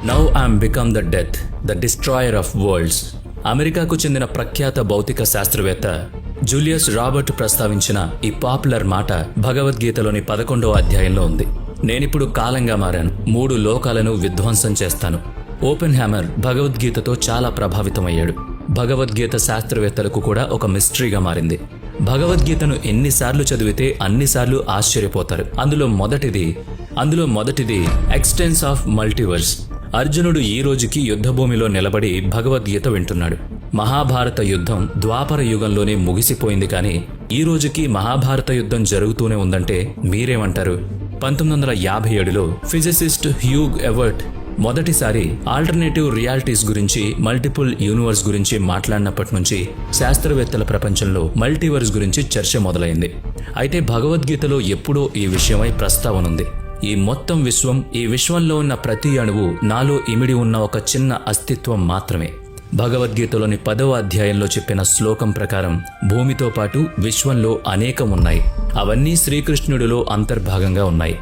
Now I'm become the death, the destroyer of world's. అమెరికాకు చెందిన ప్రఖ్యాత భౌతిక శాస్త్రవేత్త జూలియస్ రాబర్ట్ ప్రస్తావించిన ఈ పాపులర్ మాట భగవద్గీతలోని 11వ అధ్యాయంలో ఉంది. నేనిప్పుడు కాలంగా మారాను, 3 లోకాలను విధ్వంసం చేస్తాను. ఓపెన్ హ్యామర్ భగవద్గీతతో చాలా ప్రభావితమయ్యాడు. భగవద్గీత శాస్త్రవేత్తలకు కూడా ఒక మిస్టరీగా మారింది. భగవద్గీతను ఎన్నిసార్లు చదివితే అన్నిసార్లు ఆశ్చర్యపోతారు. అందులో మొదటిది ఎక్స్టెన్స్ ఆఫ్ మల్టీవర్స్. అర్జునుడు ఈ రోజుకి యుద్ధభూమిలో నిలబడి భగవద్గీత వింటున్నాడు. మహాభారత యుద్ధం ద్వాపర యుగంలోనే ముగిసిపోయింది, కానీ ఈ రోజుకి మహాభారత యుద్ధం జరుగుతూనే ఉందంటే మీరేమంటారు? 1957లో ఫిజిసిస్ట్ హ్యూగ్ ఎవర్ట్ మొదటిసారి ఆల్టర్నేటివ్ రియాలిటీస్ గురించి, మల్టిపుల్ యూనివర్స్ గురించి మాట్లాడినప్పటి నుంచి శాస్త్రవేత్తల ప్రపంచంలో మల్టీవర్స్ గురించి చర్చ మొదలైంది. అయితే భగవద్గీతలో ఎప్పుడో ఈ విషయమై ప్రస్తావనుంది. ఈ మొత్తం విశ్వం, ఈ విశ్వంలో ఉన్న ప్రతి అణువు నాలో ఇమిడి ఉన్న ఒక చిన్న అస్తిత్వం మాత్రమే. భగవద్గీతలోని 10వ అధ్యాయంలో చెప్పిన శ్లోకం ప్రకారం భూమితో పాటు విశ్వంలో అనేకం ఉన్నాయి. అవన్నీ శ్రీకృష్ణుడిలో అంతర్భాగంగా ఉన్నాయి.